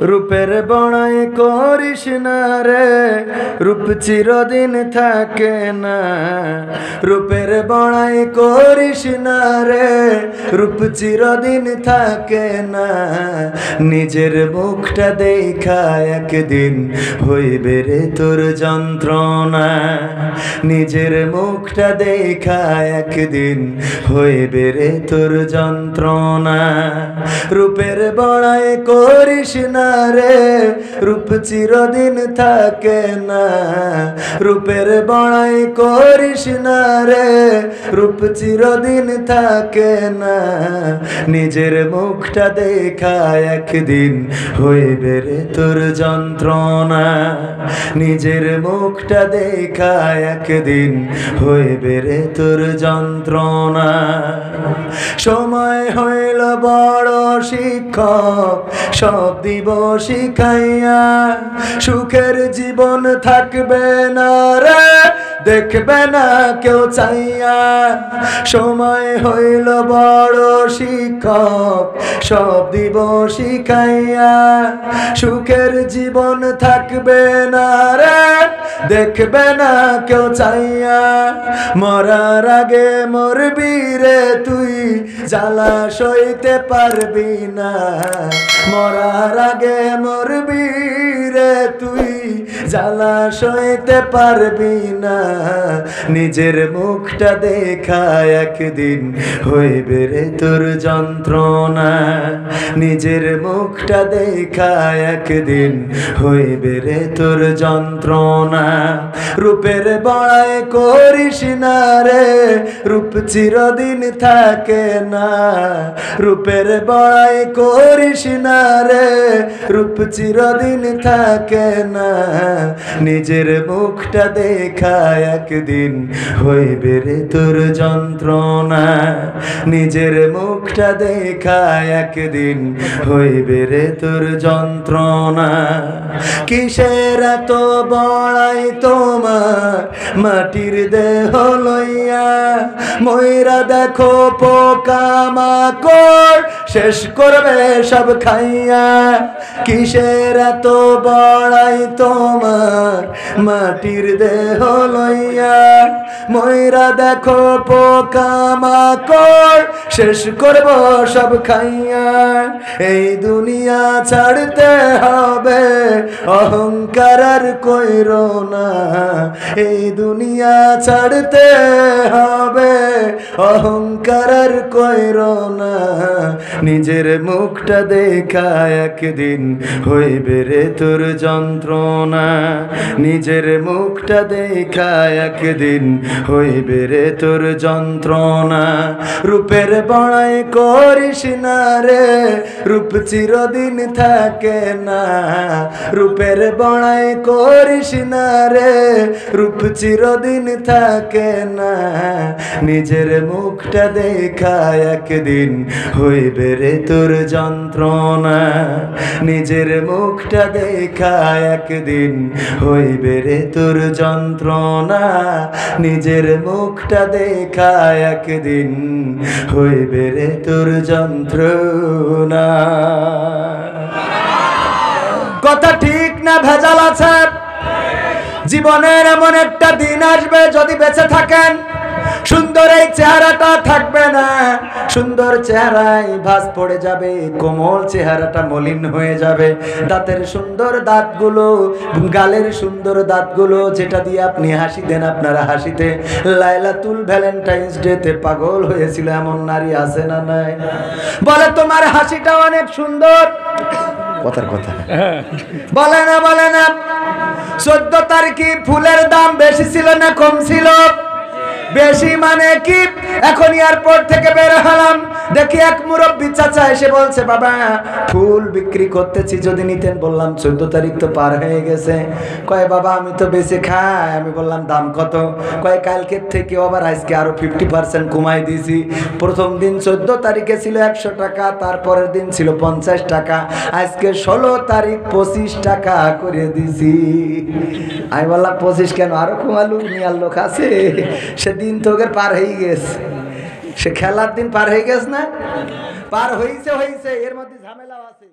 রূপের বড়াই করিস না রে, রূপ চিরদিন থাকে না। রূপের বড়াই করিস না রে, রূপ চিরদিন থাকে না। নিজের মুখটা দেখা একদিন হইবে রে তোর যন্ত্রণা। নিজের মুখটা দেখা একদিন হইবে রে তোর যন্ত্রণা। রূপের বড়াই করিস না রে, রূপ চিরদিন থাকে না। রূপের বড়াই করিস না রে, রূপ চিরদিন থাকে না। নিজের মুখটা দেখা একদিন হইবে রে তোর যন্ত্রণা। নিজের মুখটা দেখা একদিন হইবে রে তোর যন্ত্রণা। সময় হইল বড় শিক্ষক, সব দিব শিখাইয়া। সুখের জীবন থাকবে না রে, দেখবে না কেউ চাইয়া। সময় হইল বড় শিক্ষক, সব দিব শিখাইয়া। সুখের জীবন থাকবে না রে, দেখবে না কেউ চাইয়া। মরার আগে মরবি রে তুই, জ্বালা সইতে পারবি না। মরার আগে মরবি রে তুই, জ্বালা সইতে পারবি না। নিজের মুখটা দেখা একদিন হইবে রে তোর যন্ত্রণা। নিজের মুখটা দেখা একদিন হইবে রে তোর যন্ত্রণা। রূপের বড়াই করিস না রে, রূপ চিরদিন থাকে না। রূপের বড়াই করিস না রে, রূপ চিরদিন থাকে না। নিজের মুখটা দেখা একদিন হইবে রে তোর যন্ত্রণা। নিজের মুখটা দেখা একদিন হইবে রে তোর যন্ত্রণা। কিসের এত বড়াই তোমার মাটির দেহ লইয়া? ময়রা দেখো পোকা মাকড় শেষ করবে সব খাইয়া। কিসের এত বড়াই তোমার মাটির দেহ লইয়া? ময়রা দেখো পোকা মাকড় শেষ করব সব খাইয়া। এই দুনিয়া ছাড়তে হবে, অহংকার আর কইরো না। এই দুনিয়া ছাড়তে হবে, অহংকার আর কইরো না। নিজের মুখটা দেখা একদিন হইবে রে তোর যন্ত্রণা। নিজের মুখটা দেখা একদিন হইবে রে তোর যন্ত্রণা। রূপের বড়াই করিস না রে, রূপ চিরদিন থাকে না। রূপের বড়াই করিস না রে, রূপ চিরদিন থাকে না। নিজের মুখটা দেখা একদিন হইবে রে তোর যন্ত্রণা। নিজের মুখটা দেখা একদিন হইবে রে তোর যন্ত্রণা। নিজের মুখটা দেখা একদিন হইবে রে তোর যন্ত্রণা। কথা ঠিক না ভেজাল আছে? জীবনের এমন একটা দিন আসবে, যদি বেঁচে থাকেন সুন্দর এই চেহারাটা থাকবে না। সুন্দর চেহারায় ভাঁজ পড়ে যাবে, কোমল চেহারাটা মলিন হয়ে যাবে। দাঁতের সুন্দর দাঁতগুলো, গালের সুন্দর দাঁতগুলো যেটা দিয়ে আপনি হাসি দেন, আপনারা হাসিতে লাইলাতুল ভ্যালেন্টাইন্স ডেতে পাগল হয়েছিল এমন নারী আছে না নাই? বলে তোমার হাসিটা অনেক সুন্দর। কথার কথা বলে না, বলে না। 14 তারিখে ফুলের দাম বেশি ছিল না কম ছিল? বেশি মানে কি? এখন এয়ারপোর্ট থেকে বের হলাম, দেখি এক মুরব্বী চাচা এসে বলছে, বাবা ফুল বিক্রি করতেছি, যদি নিতেন। বললাম 14 তারিখ তো পার হয়ে গেছে। কয় বাবা আমি তো বেশি খাই। আমি বললাম দাম কত? কয় কালকের থেকে আবার আজকে আরো 50% কমাই দিয়েছি। প্রথম দিন 14 তারিখে ছিল 100 টাকা, তারপরের দিন ছিল 50 টাকা, আজকে 16 তারিখ 25 টাকা করে দিছি। আমি বললাম 25 কেন? আরো কমালু, নিয়ার লোক আছে। সেদিন তো ওকে পার হয়ে গেছে, সে খেলার দিন পার হয়ে গেছে না? পার হয়েছে, এর মধ্যে ঝামেলা আছে।